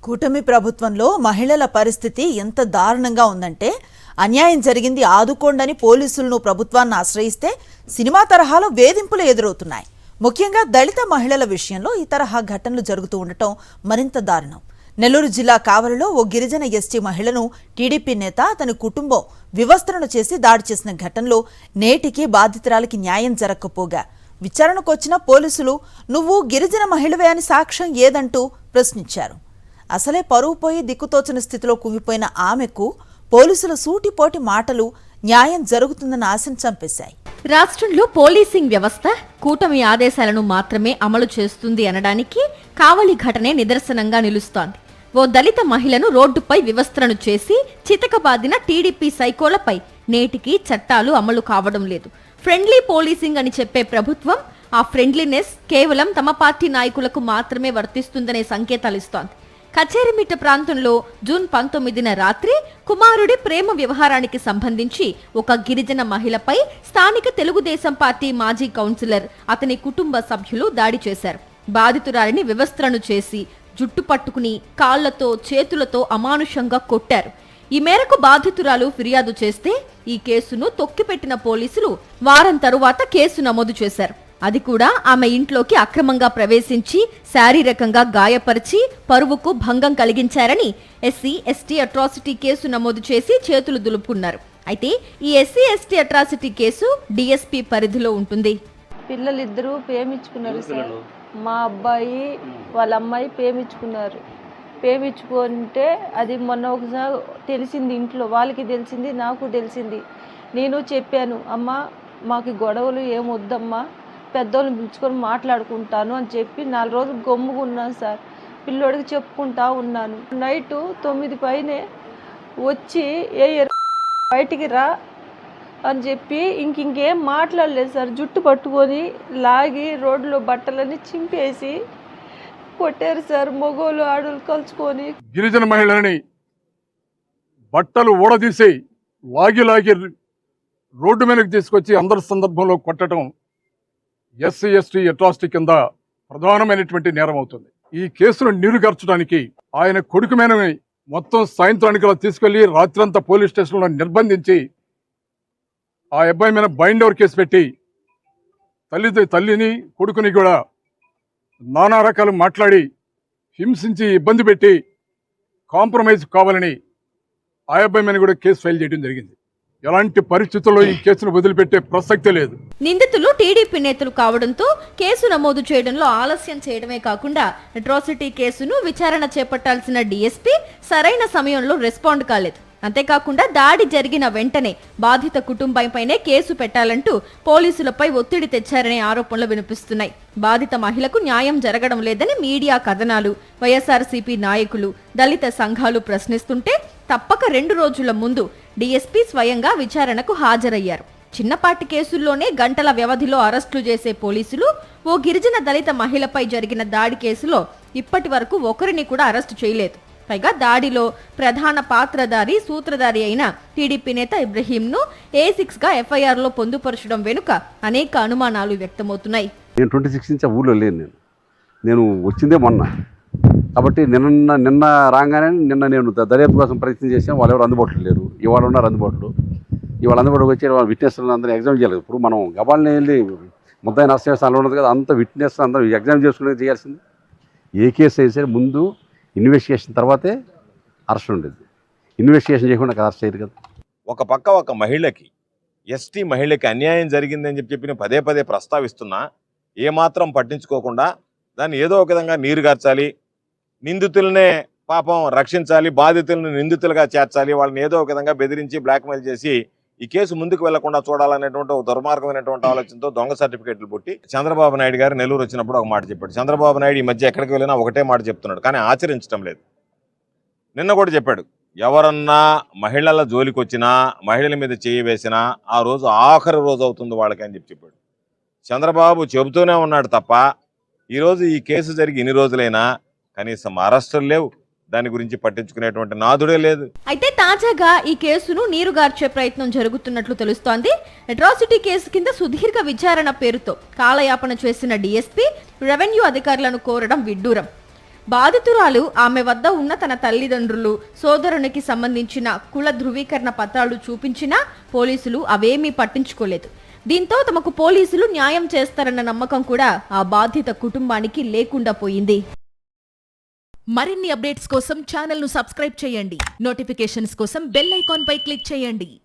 కూటమి ప్రభుత్వంలో మహిళల పరిస్థితి ఎంత దారుణంగా ఉందంటే అన్యాయం జరిగింది ఆదుకోండని పోలీసులను ప్రభుత్వాన్ని ఆశ్రయిస్తే సినిమా తరహాలో వేధింపులు ఎదురవుతున్నాయి. ముఖ్యంగా దళిత మహిళల విషయంలో ఈ తరహా ఘటనలు జరుగుతూ ఉండటం మరింత దారుణం. నెల్లూరు జిల్లా కావలిలో ఓ గిరిజన ఎస్టీ మహిళను టీడీపీ నేత అతని కుటుంబం వివస్త్రణ చేసి దాడి చేసిన ఘటనలో నేటికి బాధితురాలికి న్యాయం జరగకపోగా విచారణకు వచ్చిన పోలీసులు నువ్వు గిరిజన మహిళవే అని సాక్ష్యం ఏదంటూ ప్రశ్నించారు. అసలే పరువు పోయి దిక్కుతోచని స్థితిలో కుంగిపోయిన ఆమెకు పోలీసుల సూటిపోటి మాటలు న్యాయం జరుగుతుందన్న ఆశను చంపేశాయి. రాష్ట్రంలో పోలీసింగ్ వ్యవస్థ కూటమి ఆదేశాలను మాత్రమే అమలు చేస్తుంది అనడానికి కావలి ఘటనే నిదర్శనంగా నిలుస్తోంది. ఓ దళిత మహిళను రోడ్డుపై వివస్త్రను చేసి చితకబాదిన టీడీపీ సైకోలపై నేటికి చట్టాలు అమలు కావడం లేదు. ఫ్రెండ్లీ పోలీసింగ్ అని చెప్పే ప్రభుత్వం ఆ ఫ్రెండ్లీనెస్ కేవలం తమ పార్టీ నాయకులకు మాత్రమే వర్తిస్తుందనే సంకేతాలు ఇస్తోంది. కచేరిమిట్ట ప్రాంతంలో జూన్ 19న రాత్రి కుమారుడి ప్రేమ వ్యవహారానికి సంబంధించి ఒక గిరిజన మహిళపై స్థానిక తెలుగుదేశం పార్టీ మాజీ కౌన్సిలర్ అతని కుటుంబ సభ్యులు దాడి చేశారు. బాధితురాలిని వివస్త్రను చేసి జుట్టు పట్టుకుని కాళ్లతో చేతులతో అమానుషంగా కొట్టారు. ఈ మేరకు బాధితురాలు ఫిర్యాదు చేస్తే ఈ కేసును తొక్కిపెట్టిన పోలీసులు వారం తరువాత కేసు నమోదు చేశారు. అది కూడా ఆమె ఇంట్లోకి అక్రమంగా ప్రవేశించి శారీరకంగా గాయపరిచి పరువుకు భంగం కలిగించారని ఎస్సీ ఎస్టీ అట్రాసిటీ కేసు నమోదు చేసి చేతులు దులుపుకున్నారు. అయితే ఈ SC ST atrocity case DSP పరిధిలో ఉంటుంది. పిల్లలిద్దరూ ప్రేమించుకున్నారు సార్. మా అబ్బాయి వాళ్ళ అమ్మాయి ప్రేమించుకున్నారు. ప్రేమించుకుంటే అది మొన్న ఒకసారి తెలిసింది, ఇంట్లో వాళ్ళకి తెలిసింది, నాకు తెలిసింది. నేను చెప్పాను, అమ్మ మాకు గొడవలు ఏమొద్దమ్మా, పెద్దోళ్ళని పిలుచుకొని మాట్లాడుకుంటాను అని చెప్పి 4 రోజులు గమ్ముకున్నాను సార్. పిల్లోడికి చెప్పుకుంటా ఉన్నాను. నైటు 9 పైనే వచ్చి బయటికి రా అని చెప్పి ఇంకేం మాట్లాడలేదు సార్. జుట్టు పట్టుకొని లాగి రోడ్లో బట్టలన్నీ చింపేసి కొట్టారు సార్. మగోళ్ళు ఆడోళ్ళు కలుసుకొని గిరిజన మహిళలని బట్టలు ఊడదీసి లాగి రోడ్డు మీదకి తీసుకొచ్చి అందరి సందర్భంలో కొట్టడం ఎస్సీ ఎస్టీ అట్రాసిటీ కింద ప్రధానమైనటువంటి నేరం అవుతుంది. ఈ కేసును నీరుగార్చడానికి ఆయన కొడుకు మేనని మొత్తం సాయంత్రానికి తీసుకెళ్లి రాత్రంతా పోలీస్ స్టేషన్లో నిర్బంధించి ఆ అబ్బాయి మీద బైండ్ ఓవర్ కేసు పెట్టి తల్లిని కొడుకుని కూడా నానా రకాలు మాట్లాడి హింసించి ఇబ్బంది పెట్టి కాంప్రమైజ్ కావాలని ఆ అబ్బాయి మీద కూడా కేసు ఫైల్ చేయడం జరిగింది. ఎలాంటి పరిస్థితుల్లో ఈ కేసును వదిలిపెట్టే ప్రసక్తి లేదు. నిందితులు టీడీపీ నేతలు కావడంతో కేసు నమోదు చేయడంలో ఆలస్యం చేయడమే కాకుండా అట్రాసిటీ కేసును విచారణ చేపట్టాల్సిన డీఎస్పీ సరైన సమయంలో రెస్పాండ్ కాలేదు. అంతేకాకుండా దాడి జరిగిన వెంటనే బాధిత కుటుంబంపైనే కేసు పెట్టాలంటూ పోలీసులపై ఒత్తిడి తెచ్చారనే ఆరోపణలు వినిపిస్తున్నాయి. బాధిత మహిళకు న్యాయం జరగడం లేదని మీడియా కథనాలు, వైఎస్ఆర్సీపీ నాయకులు, దళిత సంఘాలు ప్రశ్నిస్తుంటే తప్పక 2 రోజుల ముందు డీఎస్పీ స్వయంగా విచారణకు హాజరయ్యారు. చిన్నపాటి కేసుల్లోనే గంటల వ్యవధిలో అరెస్టులు చేసే పోలీసులు ఓ గిరిజన దళిత మహిళపై జరిగిన దాడి కేసులో ఇప్పటి వరకు ఒకరిని కూడా అరెస్టు చేయలేదు. పైగా దాడిలో ప్రధాన పాత్రధారి సూత్రధారి అయిన టీడీపీ నేత ఇబ్రహీంను A6గా ఎఫ్ఐఆర్లో పొందుపరచడం వెనుక అనేక అనుమానాలు వ్యక్తమవుతున్నాయి. నేను 26 నుంచి ఊళ్ళో లేను. నేను వచ్చిందే మొన్న కాబట్టి నిన్న రాగానే నేను దర్యాప్తు కోసం ప్రయత్నం చేశాను. వాళ్ళు ఎవరు అందుబాటులో లేరు. ఇవాళ ఉన్నారు అందుబాటులో. ఇవాళ అందుబాటులోకి వచ్చి వాళ్ళ విట్నెస్లను అందరూ ఎగ్జామ్ చేయాలి. ఇప్పుడు మనం గబాల్ని వెళ్ళి ముద్దాయి నష్టం ఉన్నది కదా, అంత విట్నెస్ అందరూ ఎగ్జామ్ చేసుకునేది చేయాల్సింది. ఏ కేసు అయితే సరే ముందు ఇన్వెస్టిగేషన్ తర్వాతే అరెస్ట్ ఉండేది. ఇన్వెస్టిగేషన్ చేయకుండా అరెస్ట్ చేయరు కదా. ఒక పక్క ఒక మహిళకి, ఎస్టీ మహిళకి అన్యాయం జరిగిందని చెప్పి పదే ప్రస్తావిస్తున్నా ఏమాత్రం పట్టించుకోకుండా దాన్ని ఏదో ఒక విధంగా నీరుగార్చాలి, నిందితులనే పాపం రక్షించాలి, బాధితులను నిందితులుగా చేర్చాలి, వాళ్ళని ఏదో ఒక విధంగా బెదిరించి బ్లాక్మెయిల్ చేసి ఈ కేసు ముందుకు వెళ్లకుండా చూడాలనేటువంటి ఒక దుర్మార్గమైనటువంటి ఆలోచనతో దొంగ సర్టిఫికేట్లు పుట్టి చంద్రబాబు నాయుడు గారు నెల్లూరు వచ్చినప్పుడు ఒక మాట చెప్పాడు. చంద్రబాబు నాయుడు ఈ మధ్య ఎక్కడికి వెళ్ళినా ఒకటే మాట చెప్తున్నాడు, కానీ ఆచరించడం లేదు. నిన్న కూడా చెప్పాడు, ఎవరన్నా మహిళల జోలికి వచ్చినా, మహిళల మీద చేయి వేసినా ఆ రోజు ఆఖరి రోజు అవుతుంది వాళ్ళకి అని చెప్పాడు. చంద్రబాబు చెబుతూనే ఉన్నాడు తప్ప ఈరోజు ఈ కేసు జరిగి ఇన్ని రోజులైనా కనీసం అరెస్టులు లేవు, దాని గురించి పట్టించుకునేటువంటి నాదుడే లేదు. అయితే తాజాగా ఈ కేసును నీరుగార్చే ప్రయత్నం జరుగుతున్నట్లు తెలుస్తోంది. అట్రాసిటీ కేసు కింద సుదీర్ఘ విచారణ పేరుతో కాలయాపన చేసిన డీఎస్పీ రెవెన్యూ అధికారులను కోరడం విడ్డూరం. బాధితురాలు ఆమె వద్ద ఉన్న తన తల్లిదండ్రులు, సోదరునికి సంబంధించిన కుల ధృవీకరణ పత్రాలు చూపించినా పోలీసులు అవేమీ పట్టించుకోలేదు. దీంతో తమకు పోలీసులు న్యాయం చేస్తారన్న నమ్మకం కూడా ఆ బాధిత కుటుంబానికి లేకుండా పోయింది. మరిన్ని అప్డేట్స్ కోసం ఛానల్ ను సబ్స్క్రైబ్ చేయండి. నోటిఫికేషన్స్ కోసం బెల్ ఐకాన్ పై క్లిక్ చేయండి.